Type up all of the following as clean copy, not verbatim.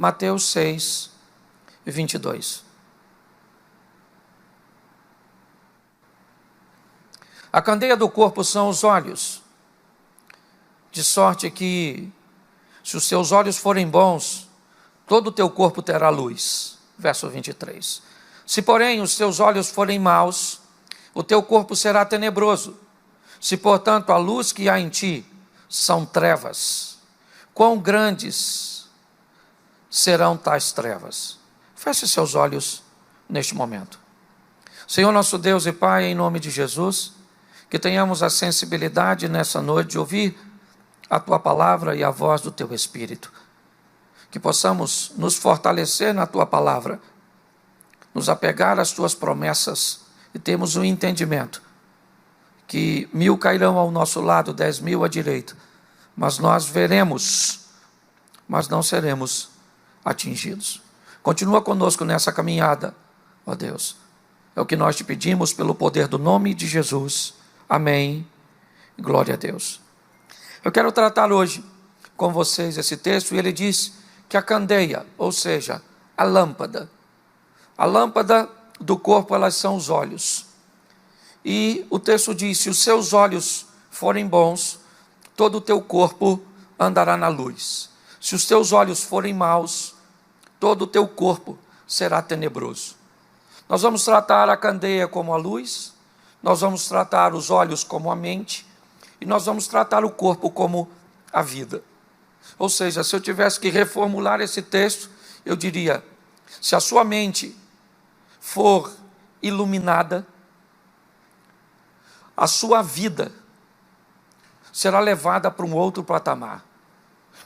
Mateus 6, 22. A candeia do corpo são os olhos, de sorte que, se os seus olhos forem bons, todo o teu corpo terá luz. Verso 23. Se, porém, os teus olhos forem maus, o teu corpo será tenebroso. Se, portanto, a luz que há em ti são trevas, quão grandes serão tais trevas? Feche seus olhos neste momento. Senhor nosso Deus e Pai, em nome de Jesus, que tenhamos a sensibilidade nessa noite de ouvir a Tua palavra e a voz do Teu Espírito. Que possamos nos fortalecer na Tua palavra, nos apegar às Tuas promessas e termos um entendimento que 1.000 cairão ao nosso lado, 10.000 à direita, mas nós veremos, mas não seremos atingidos. Continua conosco nessa caminhada, ó Deus. É o que nós te pedimos pelo poder do nome de Jesus. Amém. Glória a Deus. Eu quero tratar hoje com vocês esse texto, e ele diz que a candeia, ou seja, a lâmpada do corpo, elas são os olhos. E o texto diz: se os seus olhos forem bons, todo o teu corpo andará na luz. Se os teus olhos forem maus, todo o teu corpo será tenebroso. Nós vamos tratar a candeia como a luz, nós vamos tratar os olhos como a mente, e nós vamos tratar o corpo como a vida. Ou seja, se eu tivesse que reformular esse texto, eu diria: se a sua mente for iluminada, a sua vida será levada para um outro patamar.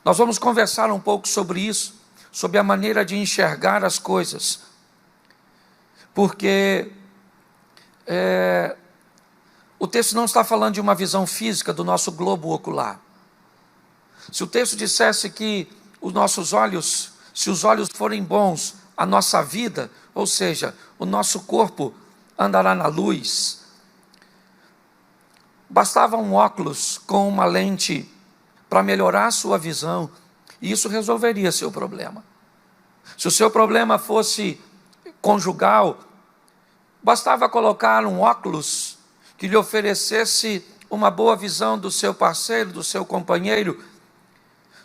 Nós vamos conversar um pouco sobre isso, sobre a maneira de enxergar as coisas, porque o texto não está falando de uma visão física do nosso globo ocular. Se o texto dissesse que os nossos olhos, se os olhos forem bons, a nossa vida, ou seja, o nosso corpo andará na luz, bastava um óculos com uma lente para melhorar a sua visão, e isso resolveria seu problema. Se o seu problema fosse conjugal, bastava colocar um óculos que lhe oferecesse uma boa visão do seu parceiro, do seu companheiro.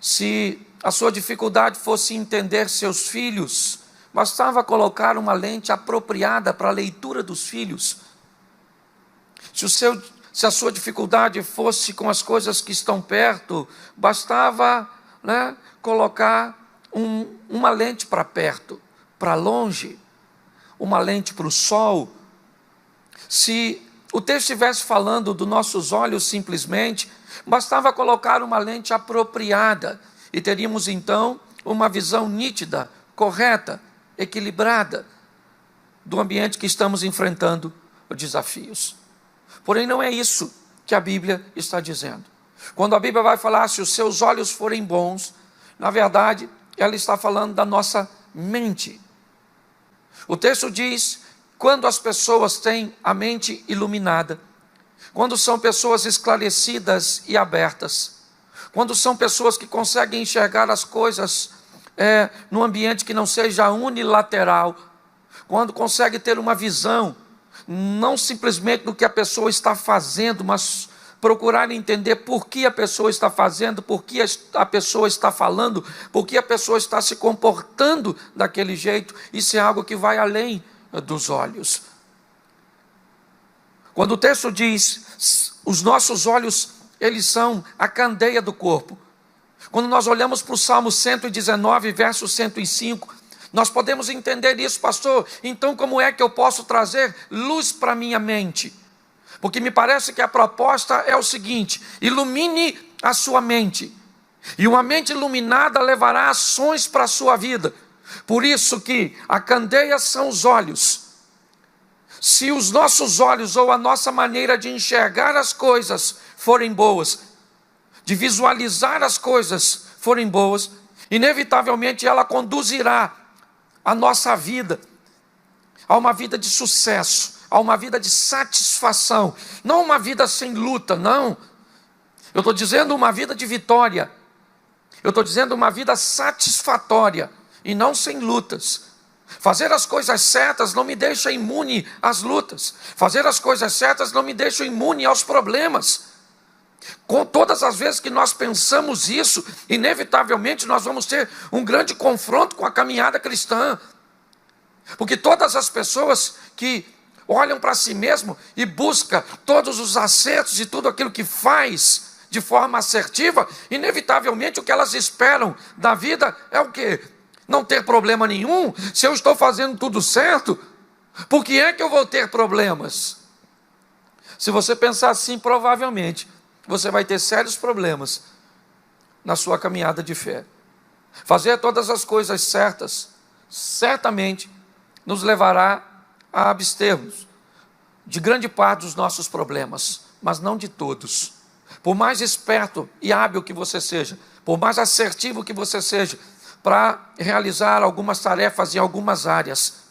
Se a sua dificuldade fosse entender seus filhos, bastava colocar uma lente apropriada para a leitura dos filhos. Se a sua dificuldade fosse com as coisas que estão perto, bastava, colocar uma lente para perto, para longe, uma lente para o sol. Se o texto estivesse falando dos nossos olhos simplesmente, bastava colocar uma lente apropriada e teríamos então uma visão nítida, correta, equilibrada do ambiente que estamos enfrentando, os desafios. Porém, não é isso que a Bíblia está dizendo. Quando a Bíblia vai falar se os seus olhos forem bons, na verdade, ela está falando da nossa mente. O texto diz: quando as pessoas têm a mente iluminada, quando são pessoas esclarecidas e abertas, quando são pessoas que conseguem enxergar as coisas num ambiente que não seja unilateral, quando consegue ter uma visão, não simplesmente do que a pessoa está fazendo, mas procurar entender por que a pessoa está fazendo, por que a pessoa está falando, por que a pessoa está se comportando daquele jeito. Isso é algo que vai além dos olhos. Quando o texto diz, os nossos olhos, eles são a candeia do corpo. Quando nós olhamos para o Salmo 119, verso 105, nós podemos entender isso: pastor, então como é que eu posso trazer luz para a minha mente? Porque me parece que a proposta é o seguinte: ilumine a sua mente, e uma mente iluminada levará ações para a sua vida. Por isso que a candeia são os olhos. Se os nossos olhos ou a nossa maneira de enxergar as coisas forem boas, de visualizar as coisas forem boas, inevitavelmente ela conduzirá a nossa vida a uma vida de sucesso, a uma vida de satisfação, não uma vida sem luta, não. Eu estou dizendo uma vida de vitória, eu estou dizendo uma vida satisfatória. e não sem lutas. Fazer as coisas certas não me deixa imune às lutas. Fazer as coisas certas não me deixa imune aos problemas. Com todas as vezes que nós pensamos isso, inevitavelmente nós vamos ter um grande confronto com a caminhada cristã. Porque todas as pessoas que olham para si mesmo e buscam todos os acertos e tudo aquilo que faz de forma assertiva, inevitavelmente o que elas esperam da vida é o quê? Não ter problema nenhum. Se eu estou fazendo tudo certo, por que é que eu vou ter problemas? Se você pensar assim, provavelmente você vai ter sérios problemas na sua caminhada de fé. Fazer todas as coisas certas certamente nos levará a abstermos de grande parte dos nossos problemas, mas não de todos. Por mais esperto e hábil que você seja, por mais assertivo que você seja para realizar algumas tarefas em algumas áreas,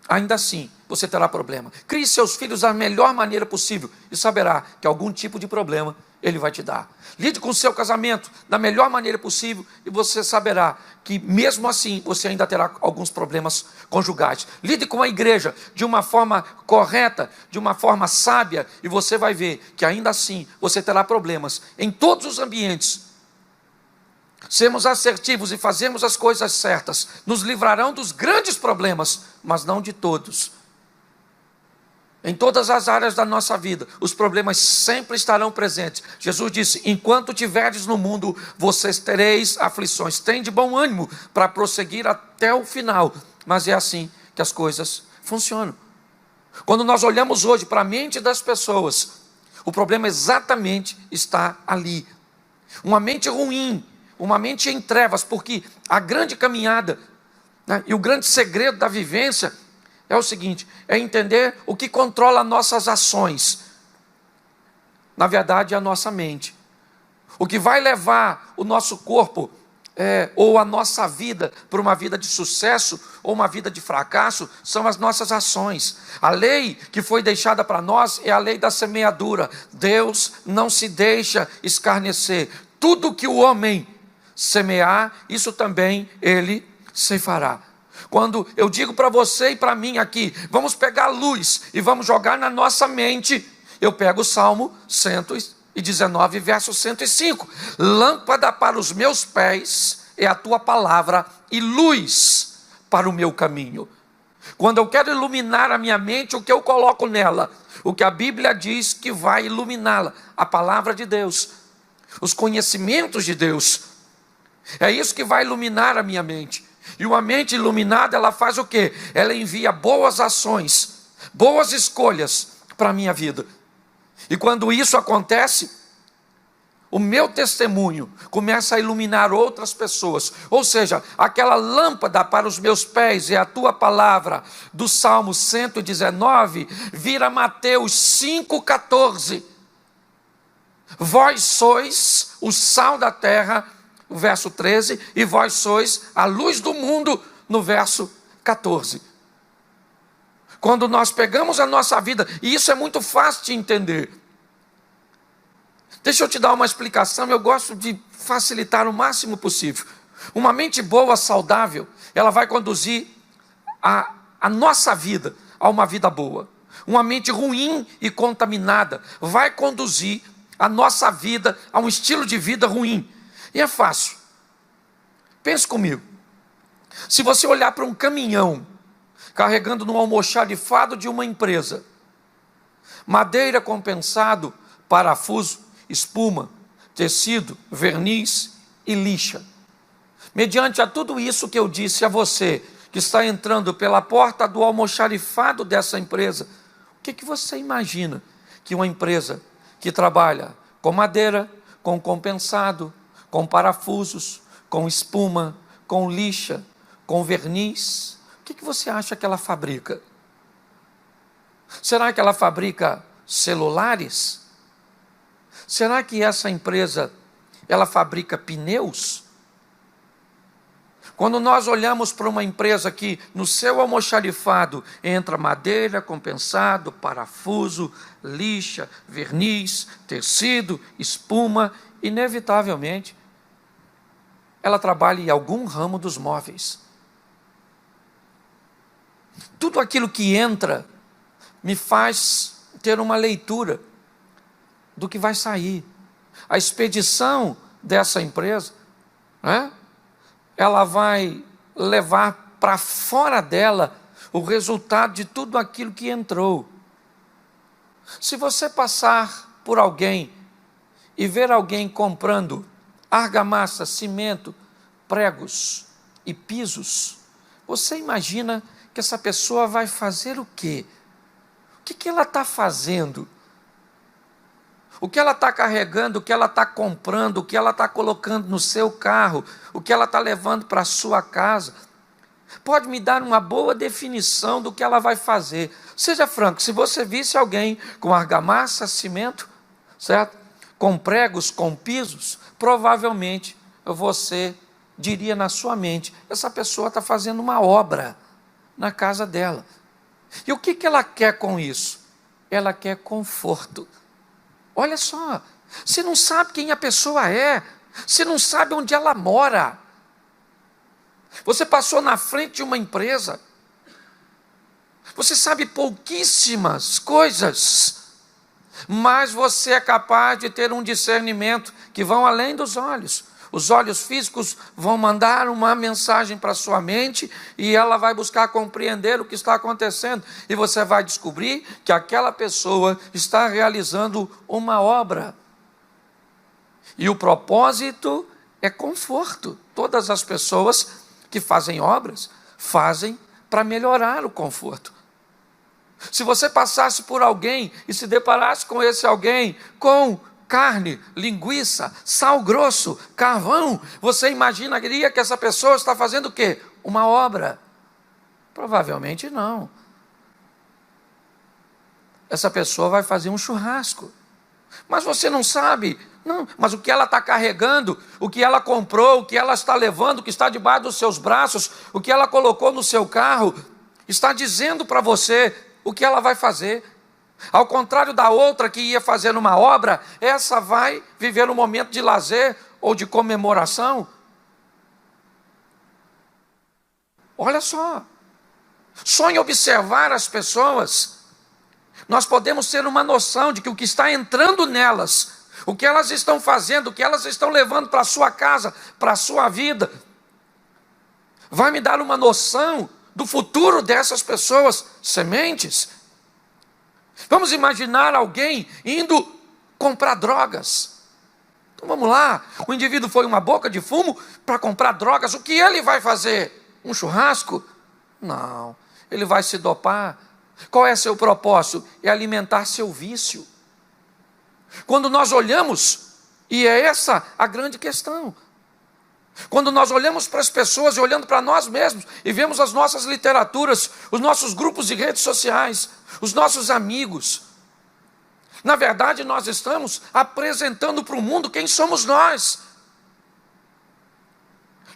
ainda assim você terá problema. Crie seus filhos da melhor maneira possível e saberá que algum tipo de problema ele vai te dar. Lide com o seu casamento da melhor maneira possível e você saberá que mesmo assim você ainda terá alguns problemas conjugais. Lide com a igreja de uma forma correta, de uma forma sábia, e você vai ver que ainda assim você terá problemas em todos os ambientes. Sermos assertivos e fazermos as coisas certas nos livrarão dos grandes problemas, mas não de todos. Em todas as áreas da nossa vida, os problemas sempre estarão presentes. Jesus disse: enquanto tiverdes no mundo, vocês tereis aflições. Tem de bom ânimo para prosseguir até o final. Mas é assim que as coisas funcionam. Quando nós olhamos hoje para a mente das pessoas, o problema exatamente está ali. Uma mente ruim, uma mente em trevas, porque a grande caminhada, né, e o grande segredo da vivência é o seguinte: é entender o que controla nossas ações. Na verdade, é a nossa mente. O que vai levar o nosso corpo ou a nossa vida para uma vida de sucesso ou uma vida de fracasso são as nossas ações. A lei que foi deixada para nós é a lei da semeadura. Deus não se deixa escarnecer. Tudo que o homem semear, isso também ele ceifará. Quando eu digo para você e para mim aqui, vamos pegar a luz e vamos jogar na nossa mente, eu pego o Salmo 119, verso 105. Lâmpada para os meus pés é a tua palavra e luz para o meu caminho. Quando eu quero iluminar a minha mente, o que eu coloco nela? O que a Bíblia diz que vai iluminá-la? A palavra de Deus, os conhecimentos de Deus. É isso que vai iluminar a minha mente. E uma mente iluminada, ela faz o quê? Ela envia boas ações, boas escolhas para a minha vida. E quando isso acontece, o meu testemunho começa a iluminar outras pessoas. Ou seja, aquela lâmpada para os meus pés é a tua palavra, do Salmo 119, vira Mateus 5,14. Vós sois o sal da terra, o verso 13, e vós sois a luz do mundo, no verso 14. Quando nós pegamos a nossa vida, e isso é muito fácil de entender. Deixa eu te dar uma explicação, eu gosto de facilitar o máximo possível. Uma mente boa, saudável, ela vai conduzir a nossa vida a uma vida boa. Uma mente ruim e contaminada vai conduzir a nossa vida a um estilo de vida ruim. E é fácil. Pense comigo. Se você olhar para um caminhão carregando no almoxarifado de uma empresa, madeira compensado, parafuso, espuma, tecido, verniz e lixa. Mediante a tudo isso que eu disse a você, que está entrando pela porta do almoxarifado dessa empresa, o que você imagina que uma empresa que trabalha com madeira, com compensado, com parafusos, com espuma, com lixa, com verniz, o que você acha que ela fabrica? Será que ela fabrica celulares? Será que essa empresa, ela fabrica pneus? Quando nós olhamos para uma empresa que no seu almoxarifado entra madeira, compensado, parafuso, lixa, verniz, tecido, espuma, inevitavelmente, ela trabalha em algum ramo dos móveis. Tudo aquilo que entra me faz ter uma leitura do que vai sair. A expedição dessa empresa, né, ela vai levar para fora dela o resultado de tudo aquilo que entrou. Se você passar por alguém e ver alguém comprando argamassa, cimento, pregos e pisos, você imagina que essa pessoa vai fazer o quê? O que ela está fazendo? O que ela está carregando, o que ela está comprando, o que ela está colocando no seu carro, o que ela está levando para a sua casa, pode me dar uma boa definição do que ela vai fazer. Seja franco, se você visse alguém com argamassa, cimento, certo? Com pregos, com pisos, provavelmente você diria na sua mente, essa pessoa está fazendo uma obra na casa dela. E o que ela quer com isso? Ela quer conforto. Olha só, você não sabe quem a pessoa é, você não sabe onde ela mora. Você passou na frente de uma empresa, você sabe pouquíssimas coisas, mas você é capaz de ter um discernimento que vão além dos olhos. Os olhos físicos vão mandar uma mensagem para a sua mente e ela vai buscar compreender o que está acontecendo. E você vai descobrir que aquela pessoa está realizando uma obra. E o propósito é conforto. Todas as pessoas que fazem obras, fazem para melhorar o conforto. Se você passasse por alguém e se deparasse com esse alguém com carne, linguiça, sal grosso, carvão, você imaginaria que essa pessoa está fazendo o quê? Uma obra? Provavelmente não. Essa pessoa vai fazer um churrasco. Mas você não sabe. Não, mas o que ela está carregando, o que ela comprou, o que ela está levando, o que está debaixo dos seus braços, o que ela colocou no seu carro, está dizendo para você o que ela vai fazer. Ao contrário da outra que ia fazer uma obra, essa vai viver um momento de lazer ou de comemoração. Olha só em observar as pessoas, nós podemos ter uma noção de que o que está entrando nelas, o que elas estão fazendo, o que elas estão levando para a sua casa, para a sua vida, vai me dar uma noção do futuro dessas pessoas, sementes. Vamos imaginar alguém indo comprar drogas. Então vamos lá, o indivíduo foi uma boca de fumo para comprar drogas, o que ele vai fazer? Um churrasco? Não, ele vai se dopar. Qual é seu propósito? É alimentar seu vício. Quando nós olhamos, e é essa a grande questão, quando nós olhamos para as pessoas e olhando para nós mesmos, e vemos as nossas literaturas, os nossos grupos de redes sociais, os nossos amigos, na verdade nós estamos apresentando para o mundo quem somos nós.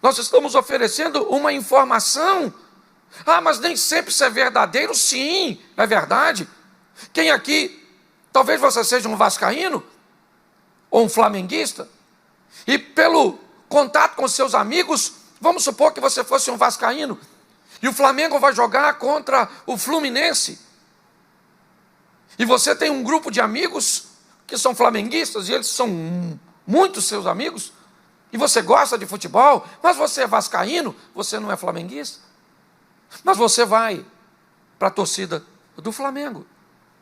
Nós estamos oferecendo uma informação. Mas nem sempre isso é verdadeiro. Sim, é verdade. Quem aqui, talvez você seja um vascaíno, ou um flamenguista, e pelo contato com seus amigos, vamos supor que você fosse um vascaíno, e o Flamengo vai jogar contra o Fluminense, e você tem um grupo de amigos que são flamenguistas, e eles são muitos seus amigos, e você gosta de futebol, mas você é vascaíno, você não é flamenguista, mas você vai para a torcida do Flamengo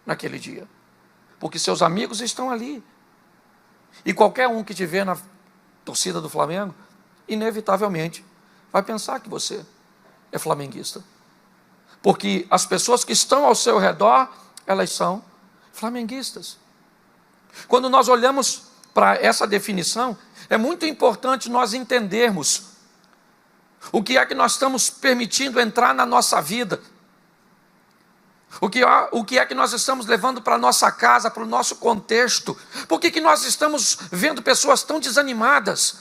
naquele dia, porque seus amigos estão ali, e qualquer um que te vê na torcida do Flamengo, inevitavelmente vai pensar que você é flamenguista, porque as pessoas que estão ao seu redor, elas são flamenguistas. Quando nós olhamos para essa definição, é muito importante nós entendermos o que é que nós estamos permitindo entrar na nossa vida, o que é que nós estamos levando para a nossa casa, para o nosso contexto. Por que nós estamos vendo pessoas tão desanimadas?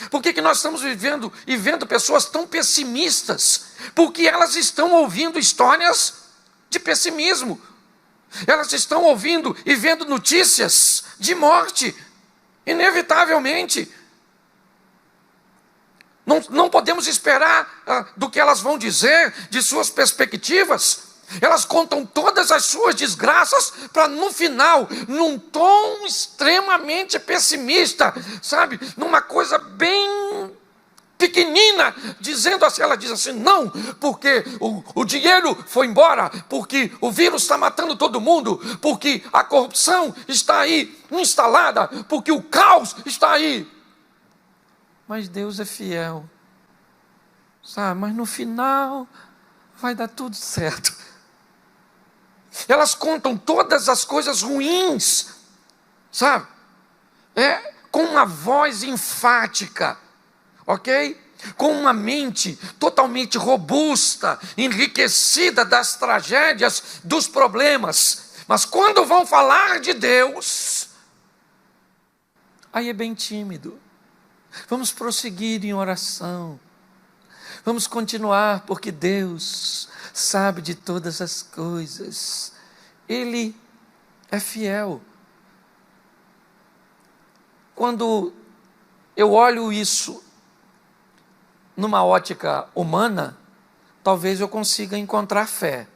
Por que nós estamos vivendo e vendo pessoas tão pessimistas? Porque elas estão ouvindo histórias de pessimismo. Elas estão ouvindo e vendo notícias de morte, inevitavelmente. Não podemos esperar do que elas vão dizer, de suas perspectivas. Elas contam todas as suas desgraças para no final, num tom extremamente pessimista, sabe? Numa coisa bem pequenina, dizendo assim, ela diz assim, não, porque o dinheiro foi embora, porque o vírus está matando todo mundo, porque a corrupção está aí instalada, porque o caos está aí. Mas Deus é fiel, sabe? Mas no final vai dar tudo certo. Elas contam todas as coisas ruins, sabe? Com uma voz enfática, ok? Com uma mente totalmente robusta, enriquecida das tragédias, dos problemas. Mas quando vão falar de Deus, aí é bem tímido. Vamos prosseguir em oração. Vamos continuar, porque Deus sabe de todas as coisas. Ele é fiel. Quando eu olho isso numa ótica humana, talvez eu consiga encontrar fé.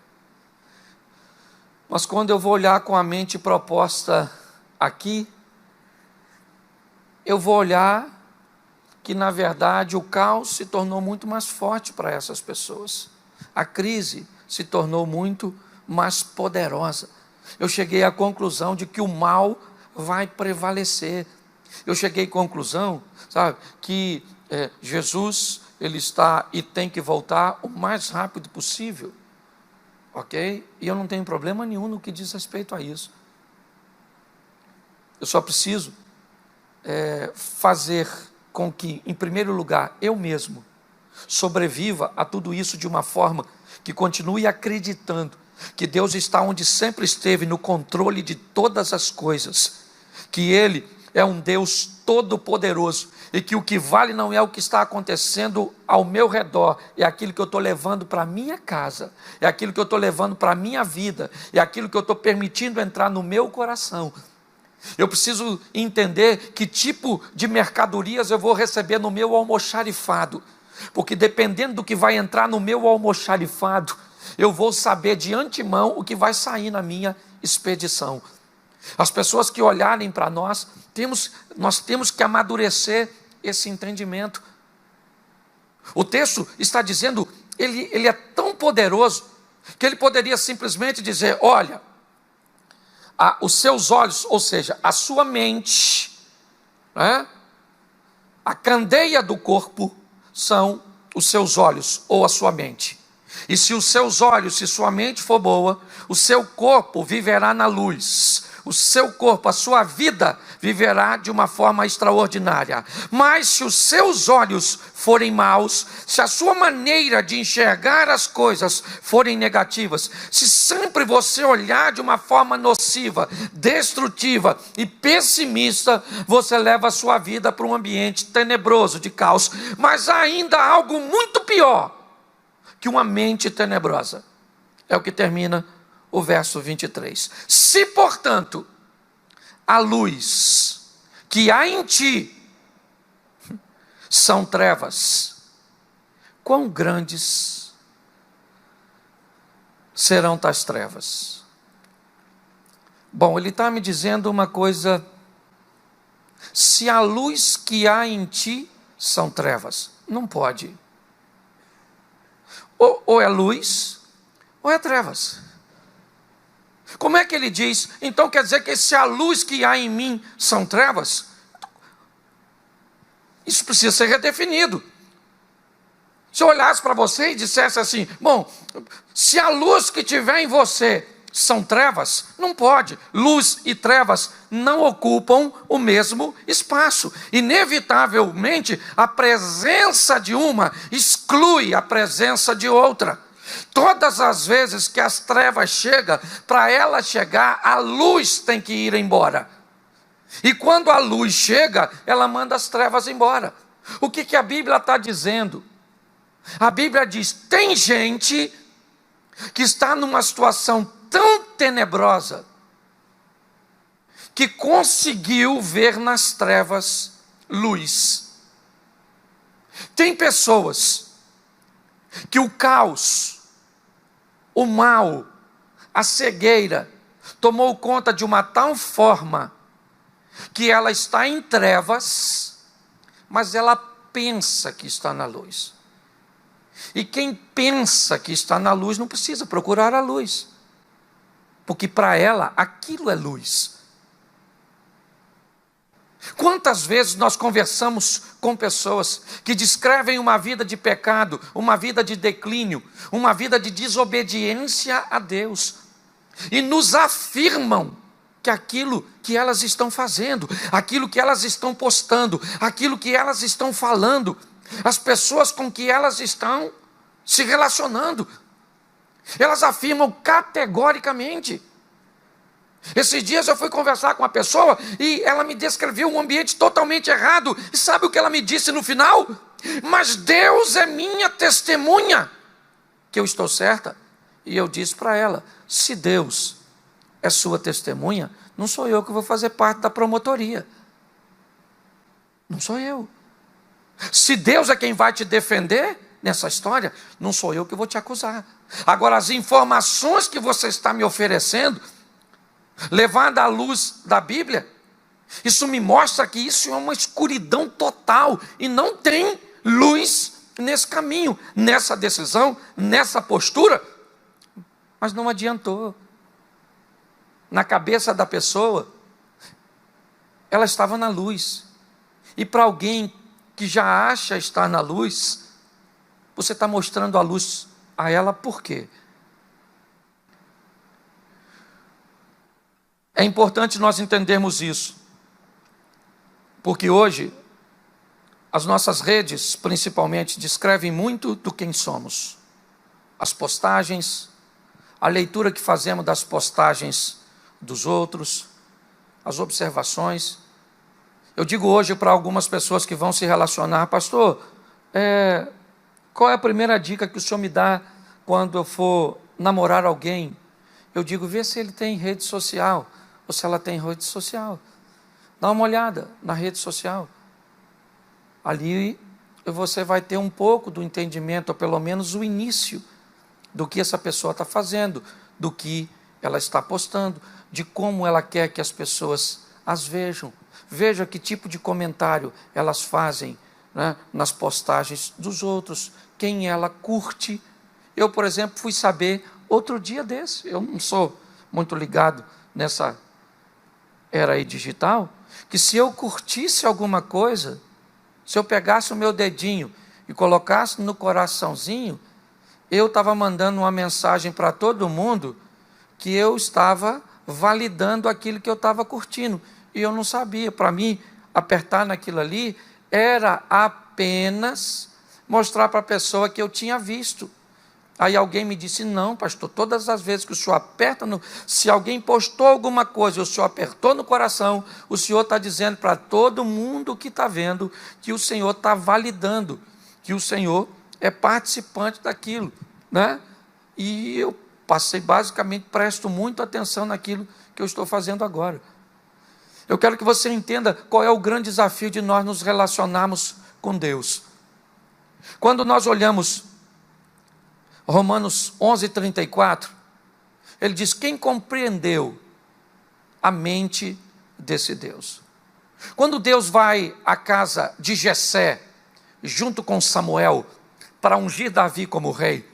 Mas quando eu vou olhar com a mente proposta aqui, eu vou olhar que na verdade o caos se tornou muito mais forte para essas pessoas. A crise se tornou muito mais poderosa. Eu cheguei à conclusão de que o mal vai prevalecer. Eu cheguei à conclusão, sabe, que Jesus, ele está e tem que voltar o mais rápido possível. Ok? E eu não tenho problema nenhum no que diz respeito a isso. Eu só preciso fazer com que, em primeiro lugar, eu mesmo sobreviva a tudo isso de uma forma que continue acreditando que Deus está onde sempre esteve, no controle de todas as coisas, que Ele é um Deus todo-poderoso e que o que vale não é o que está acontecendo ao meu redor, é aquilo que eu estou levando para a minha casa, é aquilo que eu estou levando para a minha vida, é aquilo que eu estou permitindo entrar no meu coração. Eu preciso entender que tipo de mercadorias eu vou receber no meu almoxarifado, porque dependendo do que vai entrar no meu almoxarifado, eu vou saber de antemão o que vai sair na minha expedição. As pessoas que olharem para nós temos que amadurecer esse entendimento. O texto está dizendo, ele é tão poderoso, que ele poderia simplesmente dizer, olha, os seus olhos, ou seja, a sua mente, a candeia do corpo são os seus olhos ou a sua mente. E se os seus olhos, se sua mente for boa, o seu corpo viverá na luz. O seu corpo, a sua vida viverá de uma forma extraordinária. Mas se os seus olhos forem maus, se a sua maneira de enxergar as coisas forem negativas, se sempre você olhar de uma forma nociva, destrutiva e pessimista, você leva a sua vida para um ambiente tenebroso de caos. Mas ainda há algo muito pior que uma mente tenebrosa. É o que termina o verso 23. Se, portanto, a luz que há em ti são trevas, quão grandes serão tais trevas? Bom, ele está me dizendo uma coisa, se a luz que há em ti são trevas, não pode. Ou é luz, ou é trevas. Como é que ele diz? Então quer dizer que se a luz que há em mim são trevas? Isso precisa ser redefinido. Se eu olhasse para você e dissesse assim, bom, se a luz que tiver em você são trevas, não pode. Luz e trevas não ocupam o mesmo espaço. Inevitavelmente, a presença de uma exclui a presença de outra. Todas as vezes que as trevas chegam, para ela chegar, a luz tem que ir embora. E quando a luz chega, ela manda as trevas embora. O que a Bíblia está dizendo? A Bíblia diz, tem gente que está numa situação tão tenebrosa, que conseguiu ver nas trevas luz. Tem pessoas que o caos, o mal, a cegueira, tomou conta de uma tal forma que ela está em trevas, mas ela pensa que está na luz. E quem pensa que está na luz não precisa procurar a luz, porque para ela aquilo é luz. Quantas vezes nós conversamos com pessoas que descrevem uma vida de pecado, uma vida de declínio, uma vida de desobediência a Deus, e nos afirmam que aquilo que elas estão fazendo, aquilo que elas estão postando, aquilo que elas estão falando, as pessoas com que elas estão se relacionando, elas afirmam categoricamente. Esses dias eu fui conversar com uma pessoa e ela me descreveu um ambiente totalmente errado. E sabe o que ela me disse no final? Mas Deus é minha testemunha que eu estou certa. E eu disse para ela, se Deus é sua testemunha, não sou eu que vou fazer parte da promotoria. Não sou eu. Se Deus é quem vai te defender nessa história, não sou eu que vou te acusar. Agora, as informações que você está me oferecendo, levada à luz da Bíblia, isso me mostra que isso é uma escuridão total e não tem luz nesse caminho, nessa decisão, nessa postura. Mas não adiantou. Na cabeça da pessoa, ela estava na luz. E para alguém que já acha estar na luz, você está mostrando a luz a ela por quê? É importante nós entendermos isso, porque hoje as nossas redes, principalmente, descrevem muito do quem somos. As postagens, a leitura que fazemos das postagens dos outros, as observações. Eu digo hoje para algumas pessoas que vão se relacionar, pastor, qual é a primeira dica que o senhor me dá quando eu for namorar alguém? Eu digo, vê se ele tem rede social, ou se ela tem rede social. Dá uma olhada na rede social. Ali você vai ter um pouco do entendimento, ou pelo menos o início, do que essa pessoa está fazendo, do que ela está postando, de como ela quer que as pessoas as vejam. Veja que tipo de comentário elas fazem, né, nas postagens dos outros, quem ela curte. Eu, por exemplo, fui saber outro dia desse, eu não sou muito ligado nessa era aí digital, que se eu curtisse alguma coisa, se eu pegasse o meu dedinho e colocasse no coraçãozinho, eu estava mandando uma mensagem para todo mundo que eu estava validando aquilo que eu estava curtindo. E eu não sabia. Para mim, apertar naquilo ali era apenas mostrar para a pessoa que eu tinha visto. Aí alguém me disse, não, pastor, todas as vezes que o senhor aperta, se alguém postou alguma coisa e o senhor apertou no coração, o senhor está dizendo para todo mundo que está vendo que o senhor está validando, que o senhor é participante daquilo, né? E eu passei basicamente, presto muita atenção naquilo que eu estou fazendo agora. Eu quero que você entenda qual é o grande desafio de nós nos relacionarmos com Deus. Quando nós olhamos Romanos 11:34, ele diz, quem compreendeu a mente desse Deus? Quando Deus vai à casa de Jessé, junto com Samuel, para ungir Davi como rei,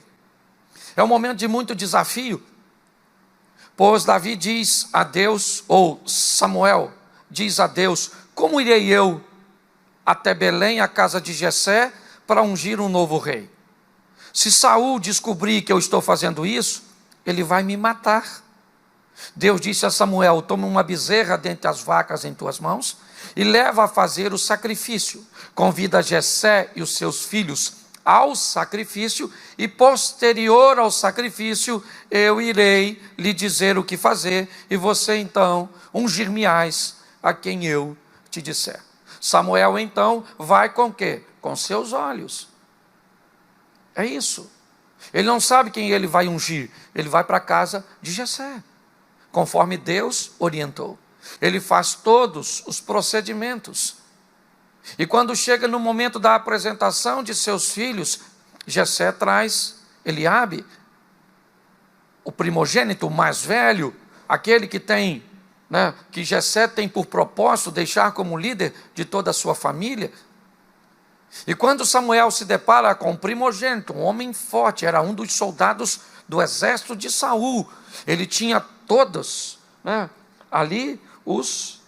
é um momento de muito desafio, pois Davi diz a Deus, ou Samuel diz a Deus, como irei eu até Belém, a casa de Jessé, para ungir um novo rei? Se Saul descobrir que eu estou fazendo isso, ele vai me matar. Deus disse a Samuel, toma uma bezerra dentre as vacas em tuas mãos e leva a fazer o sacrifício. Convida Jessé e os seus filhos ao sacrifício e posterior ao sacrifício eu irei lhe dizer o que fazer e você então ungir-me-ás a quem eu te disser. Samuel então vai com o quê? Com seus olhos. É isso. Ele não sabe quem ele vai ungir. Ele vai para a casa de Jessé, conforme Deus orientou. Ele faz todos os procedimentos. E quando chega no momento da apresentação de seus filhos, Jessé traz Eliabe, o primogênito, o mais velho, aquele que tem, que Jessé tem por propósito deixar como líder de toda a sua família. E quando Samuel se depara com o primogênito, um homem forte, era um dos soldados do exército de Saul, ele tinha todos ali os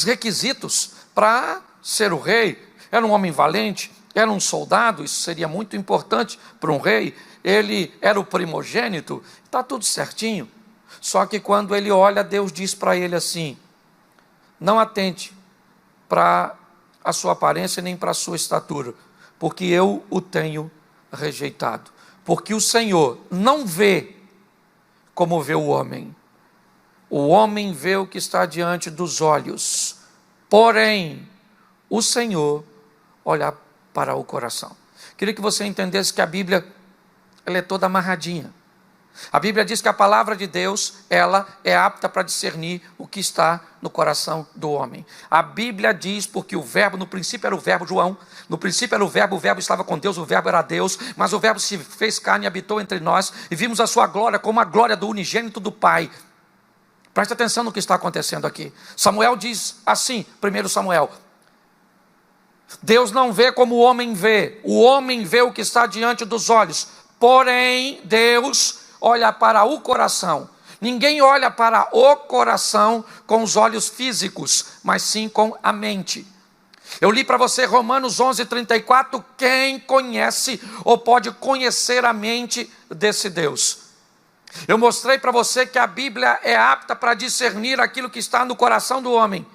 requisitos para ser o rei. Era um homem valente, era um soldado, isso seria muito importante para um rei. Ele era o primogênito, está tudo certinho. Só que quando ele olha, Deus diz para ele assim: não atente para a sua aparência nem para a sua estatura, porque eu o tenho rejeitado. Porque o Senhor não vê como vê o homem. O homem vê o que está diante dos olhos, porém o Senhor olha para o coração. Queria que você entendesse que a Bíblia, ela é toda amarradinha. A Bíblia diz que a palavra de Deus, ela é apta para discernir o que está no coração do homem. A Bíblia diz, porque o verbo, no princípio era o verbo, João, no princípio era o verbo estava com Deus, o verbo era Deus, mas o verbo se fez carne e habitou entre nós, e vimos a sua glória como a glória do unigênito do Pai. Preste atenção no que está acontecendo aqui. Samuel diz assim, 1 Samuel: Deus não vê como o homem vê o que está diante dos olhos, porém Deus olha para o coração. Ninguém olha para o coração com os olhos físicos, mas sim com a mente. Eu li para você Romanos 11:34, quem conhece ou pode conhecer a mente desse Deus? Eu mostrei para você que a Bíblia é apta para discernir aquilo que está no coração do homem.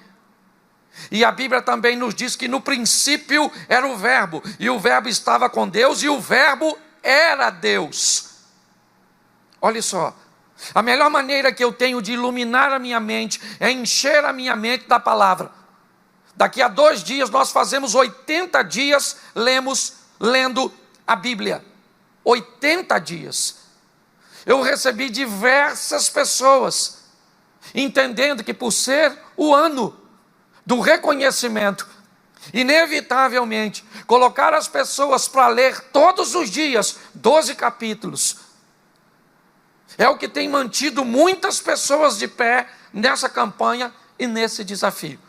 E a Bíblia também nos diz que no princípio era o verbo, e o verbo estava com Deus, e o verbo era Deus. Olha só, a melhor maneira que eu tenho de iluminar a minha mente é encher a minha mente da palavra. Daqui a 2 dias nós fazemos 80 dias lendo a Bíblia. 80 dias. Eu recebi diversas pessoas, entendendo que por ser o ano do reconhecimento, inevitavelmente, colocar as pessoas para ler todos os dias 12 capítulos, é o que tem mantido muitas pessoas de pé nessa campanha e nesse desafio.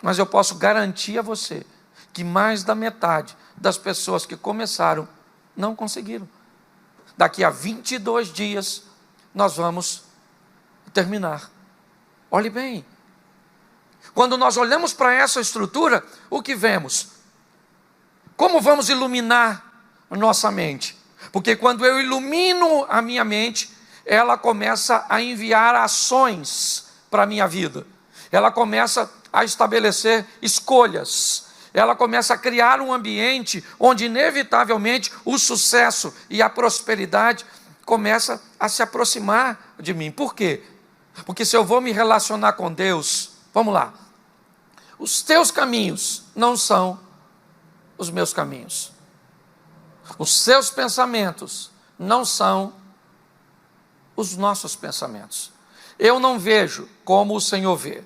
Mas eu posso garantir a você que mais da metade das pessoas que começaram não conseguiram. Daqui a 22 dias nós vamos terminar. Olhe bem, quando nós olhamos para essa estrutura, o que vemos? Como vamos iluminar a nossa mente? Porque quando eu ilumino a minha mente, ela começa a enviar ações para a minha vida. Ela começa a estabelecer escolhas. Ela começa a criar um ambiente onde inevitavelmente o sucesso e a prosperidade começa a se aproximar de mim. Por quê? Porque se eu vou me relacionar com Deus, vamos lá, os teus caminhos não são os meus caminhos. Os seus pensamentos não são os nossos pensamentos. Eu não vejo como o Senhor vê.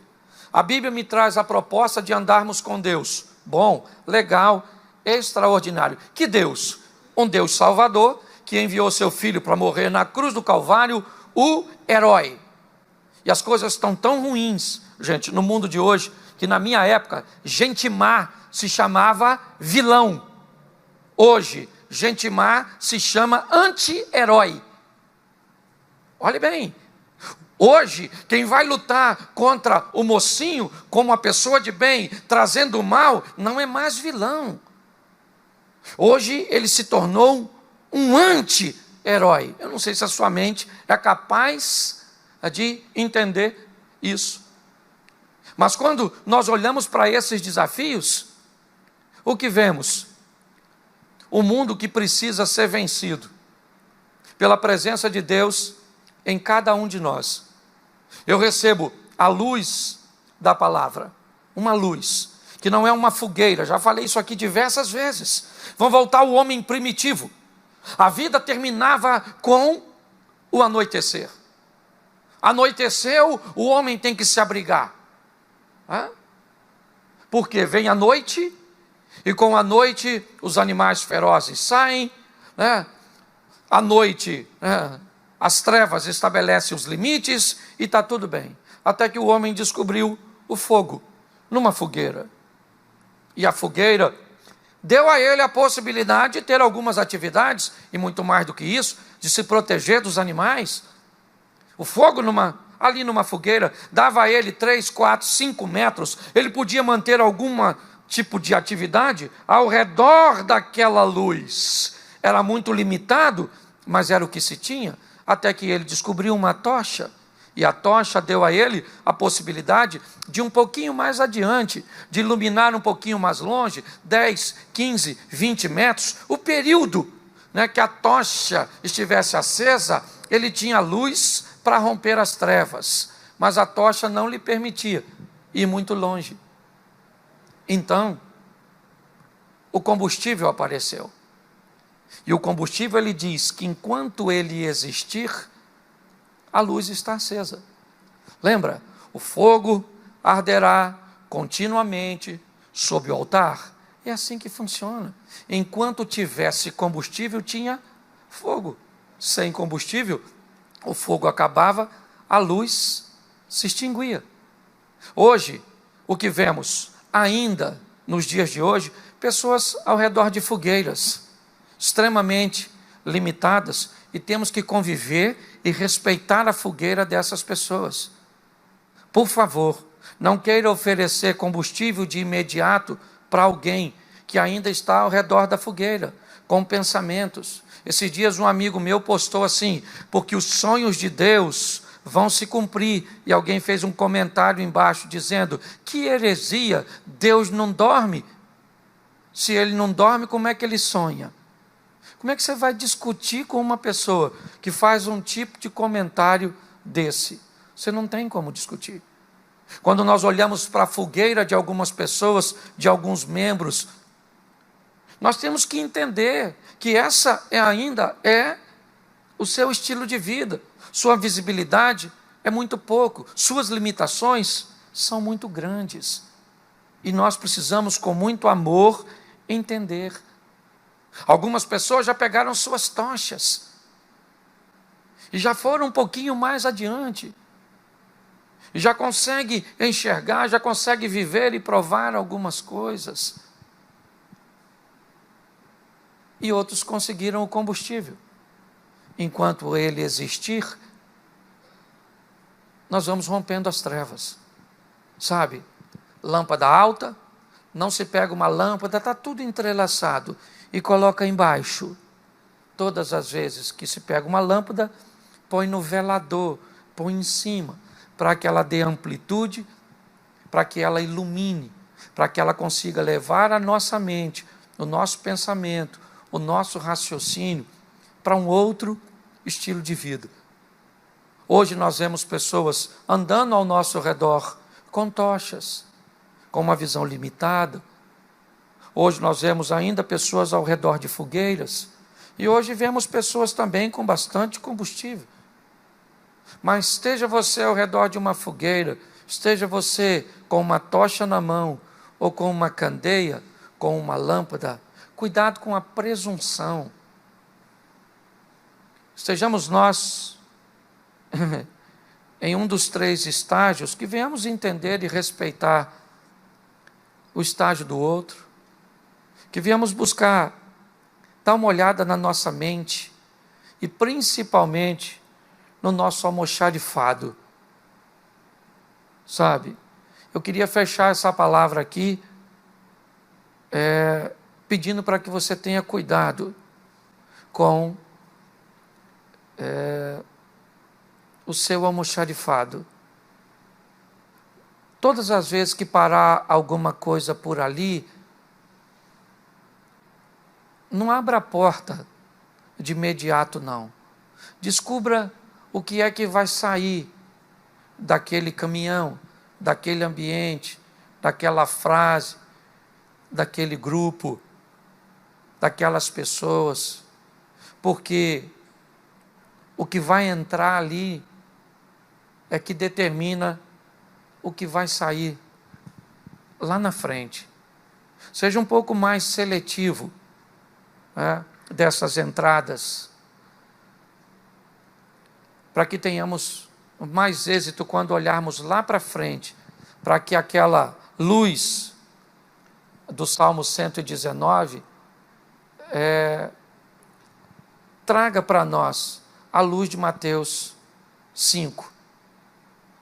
A Bíblia me traz a proposta de andarmos com Deus. Bom, legal, extraordinário. Que Deus? Um Deus salvador, que enviou seu Filho para morrer na cruz do Calvário, o herói. E as coisas estão tão ruins, gente, no mundo de hoje, que na minha época, gente má se chamava vilão. Hoje, gente má se chama anti-herói. Olhe bem, hoje, quem vai lutar contra o mocinho, como uma pessoa de bem, trazendo o mal, não é mais vilão. Hoje, ele se tornou um anti-herói. Eu não sei se a sua mente é capaz de entender isso. Mas quando nós olhamos para esses desafios, o que vemos? Um mundo que precisa ser vencido pela presença de Deus em cada um de nós. Eu recebo a luz da palavra, uma luz, que não é uma fogueira, já falei isso aqui diversas vezes. Vamos voltar ao homem primitivo. A vida terminava com o anoitecer. Anoiteceu, o homem tem que se abrigar. porque vem a noite, e com a noite os animais ferozes saem, né? À noite, né, as trevas estabelecem os limites e está tudo bem. Até que o homem descobriu o fogo numa fogueira. E a fogueira deu a ele a possibilidade de ter algumas atividades, e muito mais do que isso, de se proteger dos animais. O fogo ali numa fogueira dava a ele 3, 4, 5 metros. Ele podia manter algum tipo de atividade ao redor daquela luz. Era muito limitado, mas era o que se tinha, até que ele descobriu uma tocha. E a tocha deu a ele a possibilidade de um pouquinho mais adiante, de iluminar um pouquinho mais longe, 10, 15, 20 metros. O período, né, que a tocha estivesse acesa, ele tinha luz para romper as trevas, mas a tocha não lhe permitia ir muito longe. Então, o combustível apareceu. E o combustível, ele diz que enquanto ele existir, a luz está acesa. Lembra? O fogo arderá continuamente sob o altar. É assim que funciona. Enquanto tivesse combustível, tinha fogo. Sem combustível, o fogo acabava, a luz se extinguia. Hoje, o que vemos ainda nos dias de hoje, pessoas ao redor de fogueiras, extremamente limitadas, e temos que conviver e respeitar a fogueira dessas pessoas. Por favor, não queira oferecer combustível de imediato para alguém que ainda está ao redor da fogueira, com pensamentos. Esses dias um amigo meu postou assim: porque os sonhos de Deus vão se cumprir, e alguém fez um comentário embaixo dizendo: que heresia, Deus não dorme. Se ele não dorme, como é que ele sonha? Como é que você vai discutir com uma pessoa que faz um tipo de comentário desse? Você não tem como discutir. Quando nós olhamos para a fogueira de algumas pessoas, de alguns membros, nós temos que entender que essa ainda é o seu estilo de vida. Sua visibilidade é muito pouco, suas limitações são muito grandes. E nós precisamos, com muito amor, entender. Algumas pessoas já pegaram suas tochas e já foram um pouquinho mais adiante, e já consegue enxergar, já consegue viver e provar algumas coisas. E outros conseguiram o combustível. Enquanto ele existir, nós vamos rompendo as trevas. Sabe, lâmpada alta, não se pega uma lâmpada, está tudo entrelaçado, e coloca embaixo. Todas as vezes que se pega uma lâmpada, põe no velador, põe em cima, para que ela dê amplitude, para que ela ilumine, para que ela consiga levar a nossa mente, o nosso pensamento, o nosso raciocínio, para um outro estilo de vida. Hoje nós vemos pessoas andando ao nosso redor com tochas, com uma visão limitada. Hoje nós vemos ainda pessoas ao redor de fogueiras, e hoje vemos pessoas também com bastante combustível. Mas esteja você ao redor de uma fogueira, esteja você com uma tocha na mão, ou com uma candeia, com uma lâmpada, cuidado com a presunção. Estejamos nós em um dos 3 estágios, que venhamos entender e respeitar o estágio do outro, que venhamos buscar dar uma olhada na nossa mente, e principalmente no nosso almoxarifado. Sabe, eu queria fechar essa palavra aqui, pedindo para que você tenha cuidado com o seu almoxarifado. Todas as vezes que parar alguma coisa por ali, não abra a porta de imediato, não. Descubra o que é que vai sair daquele caminhão, daquele ambiente, daquela frase, daquele grupo, daquelas pessoas, porque o que vai entrar ali é que determina o que vai sair lá na frente. Seja um pouco mais seletivo, né, dessas entradas, para que tenhamos mais êxito quando olharmos lá para frente, para que aquela luz do Salmo 119 traga para nós a luz de Mateus 5.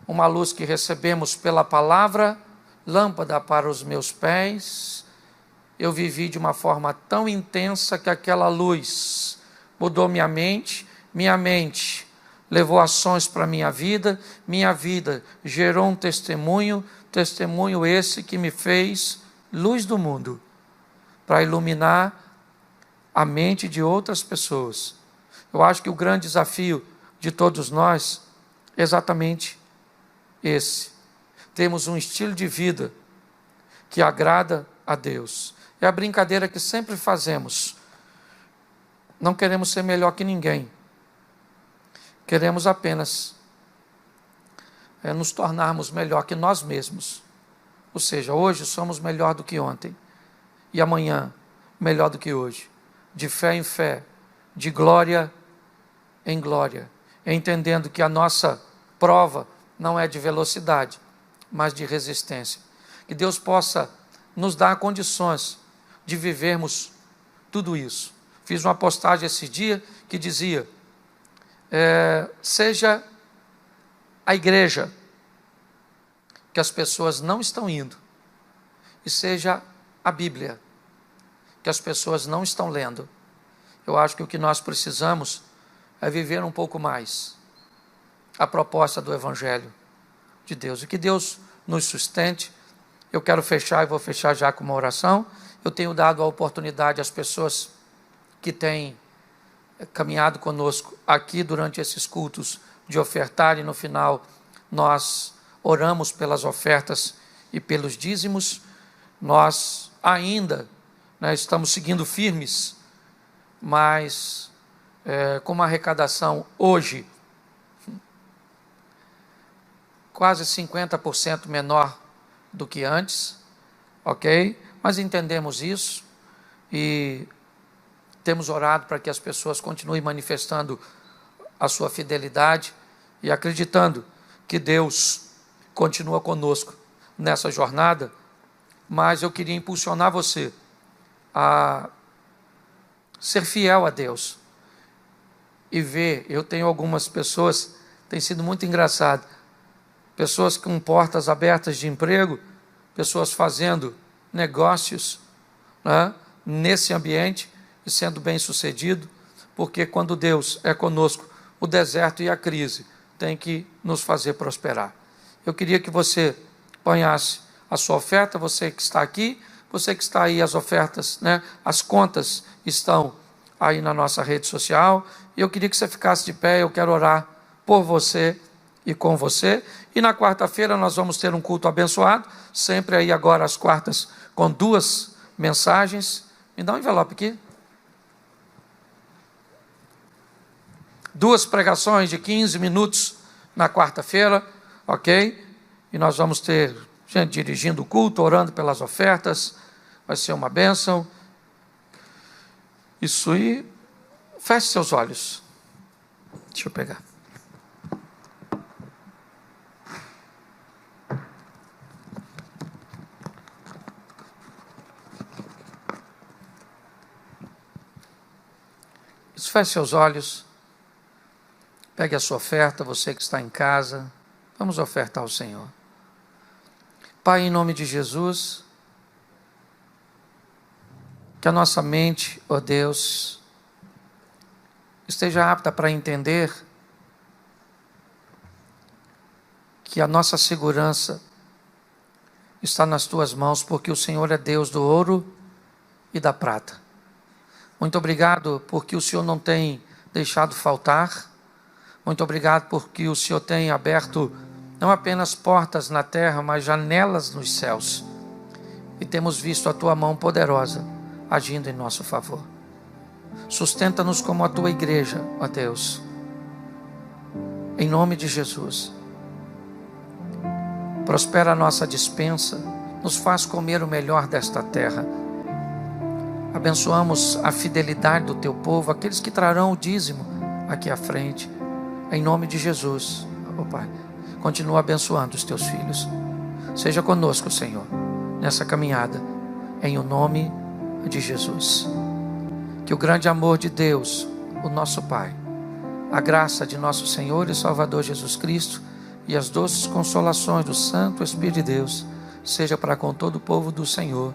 Uma luz que recebemos pela palavra, lâmpada para os meus pés. Eu vivi de uma forma tão intensa que aquela luz mudou minha mente levou ações para minha vida gerou um testemunho esse que me fez luz do mundo, para iluminar a mente de outras pessoas. Eu acho que o grande desafio de todos nós é exatamente esse. Temos um estilo de vida que agrada a Deus. É a brincadeira que sempre fazemos. Não queremos ser melhor que ninguém. Queremos apenas nos tornarmos melhor que nós mesmos. Ou seja, hoje somos melhor do que ontem. E amanhã, melhor do que hoje. De fé em fé, de glória em glória. Entendendo que a nossa prova não é de velocidade, mas de resistência. Que Deus possa nos dar condições de vivermos tudo isso. Fiz uma postagem esse dia que dizia, seja a igreja que as pessoas não estão indo, e seja a Bíblia que as pessoas não estão lendo. Eu acho que o que nós precisamos é viver um pouco mais a proposta do Evangelho de Deus, e que Deus nos sustente. Eu quero fechar, e vou fechar já com uma oração. Eu tenho dado a oportunidade às pessoas que têm caminhado conosco aqui durante esses cultos de ofertar, e no final nós oramos pelas ofertas e pelos dízimos. Nós ainda estamos seguindo firmes, mas com uma arrecadação hoje quase 50% menor do que antes, ok? Mas entendemos isso e temos orado para que as pessoas continuem manifestando a sua fidelidade e acreditando que Deus continua conosco nessa jornada. Mas eu queria impulsionar você a ser fiel a Deus e ver. Eu tenho algumas pessoas, tem sido muito engraçado, pessoas com portas abertas de emprego, pessoas fazendo negócios, né, nesse ambiente e sendo bem sucedido, porque quando Deus é conosco, o deserto e a crise têm que nos fazer prosperar. Eu queria que você ponhasse a sua oferta, você que está aqui, você que está aí, as ofertas, as contas estão aí na nossa rede social, e eu queria que você ficasse de pé. Eu quero orar por você e com você. E na quarta-feira nós vamos ter um culto abençoado, sempre aí agora às quartas, com 2 mensagens. Me dá um envelope aqui. 2 pregações de 15 minutos na quarta-feira, ok? E nós vamos ter gente dirigindo o culto, orando pelas ofertas. Vai ser uma bênção. Isso aí. Feche seus olhos. Deixa eu pegar. Feche seus olhos. Pegue a sua oferta, você que está em casa. Vamos ofertar ao Senhor. Pai, em nome de Jesus, que a nossa mente, ó Deus, esteja apta para entender que a nossa segurança está nas Tuas mãos, porque o Senhor é Deus do ouro e da prata. Muito obrigado porque o Senhor não tem deixado faltar. Muito obrigado porque o Senhor tem aberto não apenas portas na terra, mas janelas nos céus. E temos visto a Tua mão poderosa agindo em nosso favor. Sustenta-nos como a Tua igreja, ó Deus. Em nome de Jesus. Prospera a nossa despensa, nos faz comer o melhor desta terra. Abençoamos a fidelidade do teu povo, aqueles que trarão o dízimo aqui à frente, em nome de Jesus. Oh Pai, continua abençoando os teus filhos. Seja conosco, Senhor, nessa caminhada, em o nome de Jesus. Que o grande amor de Deus, o nosso Pai, a graça de nosso Senhor e Salvador Jesus Cristo e as doces consolações do Santo Espírito de Deus seja para com todo o povo do Senhor.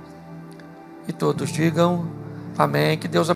E todos digam amém. Que Deus abençoe.